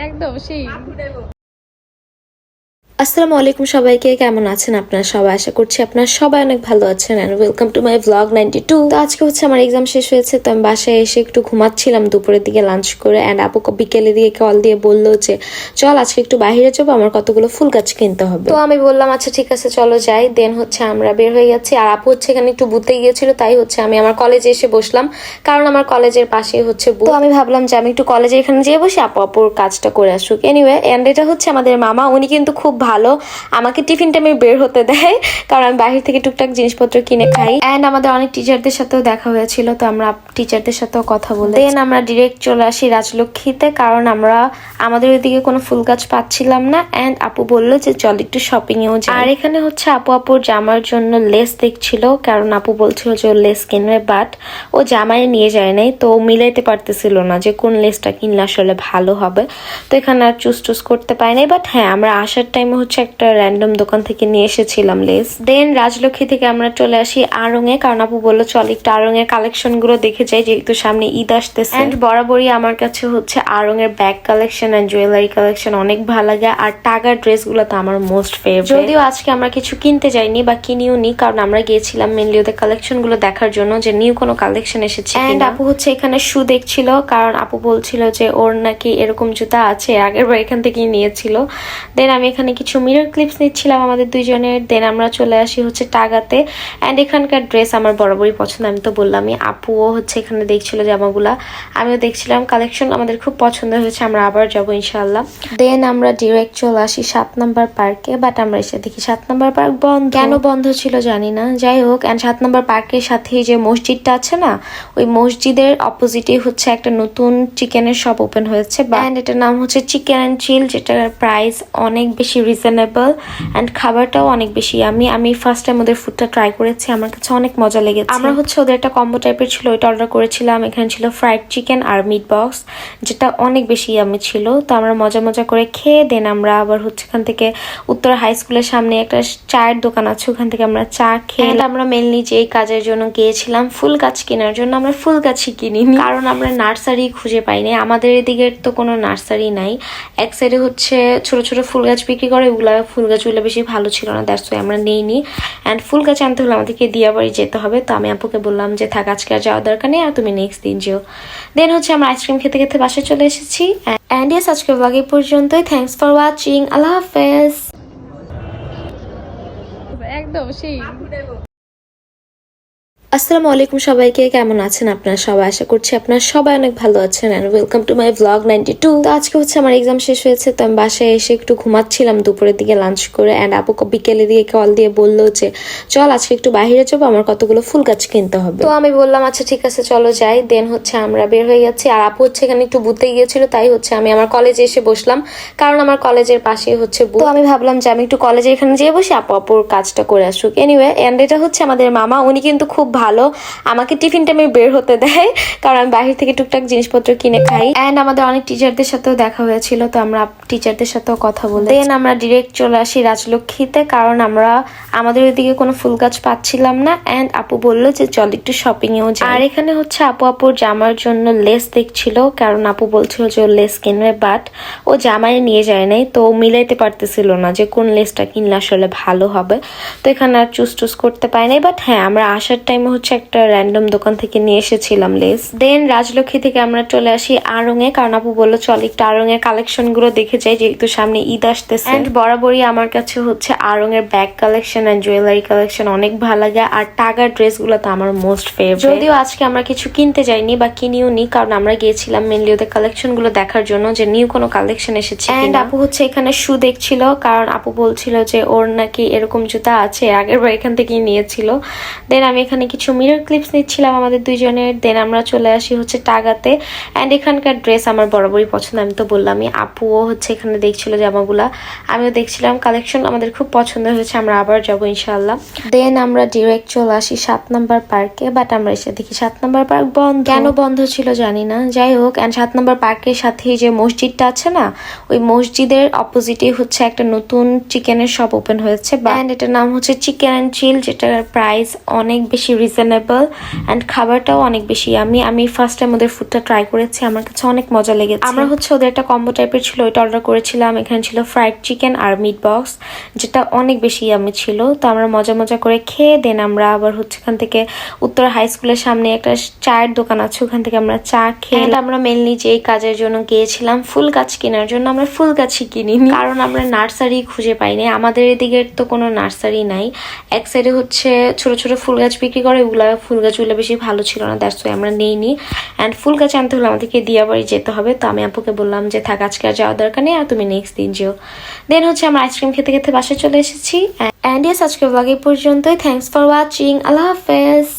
একদম সেই। আসসালামু আলাইকুম সবাইকে, কেমন আছেন আপনারা সবাই? আশা করছি আপনারা সবাই অনেক ভালো আছেন and welcome to my vlog 92। তো আজকে হচ্ছে আমার এক্সাম শেষ হয়েছে, তো আমি বাসায় এসে একটু ঘুমাচ্ছিলাম দুপুরের দিকে লাঞ্চ করে, এন্ড আপু বিকেলের দিকে কল দিয়ে বললো যে চল আজকে একটু বাইরে যাবো, আমার কতগুলো ফুল গাছ কিনতে হবে। তো আমি বললাম আচ্ছা ঠিক আছে চলো যাই। দেন হচ্ছে আমরা বের হয়ে যাচ্ছি, আর আপু হচ্ছে এখানে একটু বুঝতে গিয়েছিল, তাই হচ্ছে আমি আমার কলেজে এসে বসলাম, কারণ আমার কলেজের পাশেই হচ্ছে বুথ। তো আমি ভাবলাম যে আমি একটু কলেজে এখানে যেয়ে বসি, আপুর কাজটা করে আসুক। এনিওয়ে, এন্ড এটা হচ্ছে আমাদের মামা, উনি কিন্তু খুব ভালো, আমাকে টিফিন টাইমে বের হতে দেয়, কারণ আমি বাহির থেকে টুকটাক জিনিসপত্র কিনে খাই। এন্ড আমাদের অনেক টিচারদের সাথেও দেখা হয়েছিল, তো আমরা টিচারদের সাথেও কথা বলে দেন আমরা ডিরেক্ট চলে আসি রাজলক্ষ্মীতে, কারণ আমরা আমাদের ওইদিকে কোনো ফুল গাছ পাচ্ছিলাম না। এন্ড আপু বললো যে চল একটু শপিং এও যাই। আর এখানে হচ্ছে আপুর জামার জন্য লেস দেখছিল, কারণ আপু বলছিল যে ও লেস কিনবে, বাট ও জামাই নিয়ে যায় নাই, তো মিলাইতে পারতেছিল না যে কোন লেসটা কিনলে আসলে ভালো হবে। তো এখানে আর চুজ করতে পারি নাই, বাট হ্যাঁ আমরা আসার টাইমে হচ্ছে একটা র্যান্ডম দোকান থেকে নিয়ে এসেছিলাম লেস। দেন রাজলক্ষ্মী থেকে আমরা চলে আসি আড়ং-এ, কারণ আপু বললো চল একটু আড়ং-এর কালেকশন গুলো দেখে যাই, যেহেতু সামনে ঈদ আসতেছে। এন্ড বরাবরই আমার কাছে হচ্ছে আড়ং-এর bag collection and jewellery collection অনেক ভালো লাগে, আর টাগার ড্রেস গুলো তো আমার মোস্ট ফেভারিট। যদিও আজকে আমরা কিছু কিনতে যাইনি বা কিনিও নি, কারণ আমরা গিয়েছিলাম মেনলি ওদের কালেকশন গুলো দেখার জন্য যে নিউ কোনো কালেকশন এসেছে। এন্ড আপু হচ্ছে এখানে শু দেখছিল, কারণ আপু বলছিল যে ওর নাকি এরকম জুতা আছে, আগের বার এখান থেকেই নিয়েছিল। দেন আমি এখানে কিছু মিরর ক্লিপস নিচ্ছিলাম আমাদের দুইজনের। দেন আমরা চলে আসি হচ্ছে টাগাতে, এন্ড এখানকার ড্রেস আমার বরাবরই পছন্দ, আমি তো বললামই। আপুও হচ্ছে এখানে দেখছিল জামাগুলা, আমিও দেখছিলাম, কালেকশন আমাদের খুব পছন্দ হয়েছে, আমরা আবার যাবো ইনশাল্লাহ। দেন আমরা ডিরেক্ট চলে আসি 7 নম্বর পার্কে, বাট আমরা এসে দেখি 7 নম্বর পার্ক বন্ধ। কেন বন্ধ ছিল জানি না, যাই হোক। এন্ড 7 নম্বর পার্কের সাথে যে মসজিদটা আছে না, ওই মসজিদের অপোজিটে হচ্ছে একটা নতুন চিকেনের শপ ওপেন হয়েছে, এন্ড এটার নাম হচ্ছে চিকেন এন্ড চিল, যেটার প্রাইস অনেক বেশি রিজনেবল এন্ড খাবারটাও অনেক বেশি। আমি ফার্স্ট টাইম ওদের ফুডটা ট্রাই করেছি, আমার কাছে অনেক মজা লেগেছে। আমরা হচ্ছে ওদের একটা কম্বো টাইপের ছিল, ওইটা অর্ডার করেছিলাম। এখানে ছিল ফ্রাইড চিকেন আর মিট বক্স, যেটা অনেক বেশি ইয়ামি ছিল। তো আমরা মজা করে খেয়ে দেন আমরা আবার হচ্ছে এখান থেকে উত্তর হাই স্কুলের সামনে একটা চায়ের দোকান আছে, ওখান থেকে আমরা চা খেয়ে আমরা মেনলি যে কাজের জন্য গিয়েছিলাম ফুল গাছ কেনার জন্য, আমরা ফুল গাছই কিনিনি, কারণ আমরা নার্সারি খুঁজে পাইনি। আমাদের এদিকে তো কোনো নার্সারি নাই, এক সাইডে হচ্ছে ছোট ছোট ফুল গাছ বিক্রি করে, ওগুলা ফুল গাছগুলো বেশি ভালো ছিল না, দ্যাটস ওয়াই আমরা নেইনি। অ্যান্ড ফুল গাছ আনতে হলে আমাদেরকে দিয়াবাড়ি যেতে হবে, তো আমি আপুকে বললাম যে থাক আজকে আর যাওয়ার দরকার নেই, আর তুমি নেক্সট দিন যেও। দেন হচ্ছে আমরা আইসক্রিম খেতে খেতে বাসায় চলে এসেছি। অ্যান্ড ইয়েস, আজকে ব্লগ এই পর্যন্তই। থ্যাংকস ফর ওয়াচিং, আল্লাহ হাফেজ। একদম সেই। আসসালামু আলাইকুম সবাইকে, কেমন আছেন আপনারা সবাই? আশা করছি আপনারা সবাই অনেক ভালো আছেন and welcome to my vlog 92। তো আজকে হচ্ছে আমার এক্সাম শেষ হয়েছে, তো আমি বাসায় এসে একটু ঘুমাচ্ছিলাম দুপুরের দিকে লাঞ্চ করে, এন্ড আপু বিকেলের দিকে কল দিয়ে বললো যে চল আজকে একটু বাইরে যাবো, আমার কতগুলো ফুল গাছ কিনতে হবে। তো আমি বললাম আচ্ছা ঠিক আছে চলো যাই। দেন হচ্ছে আমরা বের হয়ে যাচ্ছি, আর আপু হচ্ছে এখানে একটু বুঝতে গিয়েছিল, তাই হচ্ছে আমি আমার কলেজে এসে বসলাম, কারণ আমার কলেজের পাশেই হচ্ছে বুথ। তো আমি ভাবলাম যে আমি একটু কলেজে এখানে যেয়ে বসি, আপুর কাজটা করে আসুক। এনিওয়ে, এন্ড এটা হচ্ছে আমাদের মামা, উনি কিন্তু খুব ভালো, আমাকে টিফিন টাইমে বের হতে দেয়, কারণ আমি বাহির থেকে টুকটাক জিনিসপত্র কিনে খাই। এন্ড আমাদের অনেক টিচারদের সাথেও দেখা হয়েছিল, তো আমরা টিচারদের সাথেও কথা বলে দেন আমরা ডিরেক্ট চলে আসি রাজলক্ষ্মীতে, কারণ আমরা আমাদের ওইদিকে কোনো ফুল গাছ পাচ্ছিলাম না। এন্ড আপু বললো যে চল একটু শপিং এও যাই। আর এখানে হচ্ছে আপুর জামার জন্য লেস দেখছিল, কারণ আপু বলছিল যে ও লেস কিনবে, বাট ও জামাই নিয়ে যায় নাই, তো মিলাইতে পারতেছিল না যে কোন লেসটা কিনলে আসলে ভালো হবে। তো এখানে আর চুজ করতে পারি নাই, বাট হ্যাঁ আমরা আসার টাইমে হচ্ছে একটা র্যান্ডম দোকান থেকে নিয়ে এসেছিলাম লেস। দেন রাজলক্ষ্মী থেকে আমরা চলে আসি আড়ং-এ, কারণ আপু বললো চল একটু আড়ং-এর কালেকশন গুলো দেখে যাই, যেহেতু সামনে ঈদ আসতেছে। এন্ড বরাবরই আমার কাছে হচ্ছে আড়ং-এর bag collection and jewellery collection অনেক ভালো লাগে, আর টাগার ড্রেস গুলো তো আমার মোস্ট ফেভারিট। যদিও আজকে আমরা কিছু কিনতে যাইনি বা কিনিও নি, কারণ আমরা গিয়েছিলাম মেনলি ওদের কালেকশন গুলো দেখার জন্য যে নিউ কোনো কালেকশন এসেছে। এন্ড আপু হচ্ছে এখানে শু দেখছিল, কারণ আপু বলছিল যে ওর নাকি এরকম জুতা আছে, আগের বার এখান থেকেই নিয়েছিল। দেন আমি এখানে কিছু মিরর ক্লিপস নিচ্ছিলাম আমাদের দুইজনের। দেন আমরা চলে আসি হচ্ছে টাগাতে, এন্ড এখানকার ড্রেস আমার বরাবরই পছন্দ, আমি তো বললামই। আপুও হচ্ছে এখানে দেখছিল জামাগুলা, আমিও দেখছিলাম, কালেকশন আমাদের খুব পছন্দ হয়েছে, আমরা আবার যাবো ইনশাল্লাহ। দেন আমরা ডিরেক্ট চলে আসি 7 নম্বর পার্কে, বাট আমরা এসে দেখি 7 নম্বর পার্ক বন্ধ। কেন বন্ধ ছিল জানি না, যাই হোক। এন্ড 7 নম্বর পার্কের সাথে যে মসজিদটা আছে না, ওই মসজিদের অপোজিটে হচ্ছে একটা নতুন চিকেনের শপ ওপেন হয়েছে, এন্ড এটার নাম হচ্ছে চিকেন এন্ড চিল, যেটার প্রাইস অনেক বেশি রিজনেবল অ্যান্ড খাবারটাও অনেক বেশি আমি ফার্স্ট টাইম ওদের ফুডটা ট্রাই করেছি, আমার কাছে অনেক মজা লেগেছে। আমরা হচ্ছে ওদের একটা কম্বো টাইপের ছিল, ওইটা অর্ডার করেছিলাম। এখানে ছিল ফ্রাইড চিকেন আর মিট বক্স, যেটা অনেক বেশি ইয়ামি ছিল। তো আমরা মজা মজা করে খেয়ে দেন আমরা আবার হচ্ছে এখান থেকে উত্তর হাই স্কুলের সামনে একটা চায়ের দোকান আছে, ওখান থেকে আমরা চা খেয়ে আমরা মেনলি যে কাজের জন্য গিয়েছিলাম ফুল গাছ কেনার জন্য, আমরা ফুল গাছই কিনিনি কারণ আমরা নার্সারি খুঁজে পাইনি। আমাদের এদিকের তো কোনো নার্সারি নাই, এক সাইডে হচ্ছে ছোট ছোট ফুল গাছ বিক্রি করে, ওগুলা ফুল গাছগুলো বেশি ভালো ছিল না, দ্যাটস ওয়াই আমরা নেইনি। অ্যান্ড ফুল গাছ আনতে হলে আমাদেরকে দিয়াবাড়ি যেতে হবে। তো আমি আপুকে বললাম যে থাক, আজকে আর যাওয়ার দরকার নেই, আর তুমি নেক্সট দিন যেও। দেন হচ্ছে আমরা আইসক্রিম খেতে খেতে বাসায় চলে এসেছি। অ্যান্ড ইয়েস, আজকে ব্লগ এই পর্যন্তই। Thanks for watching. আল্লাহ হাফেজ।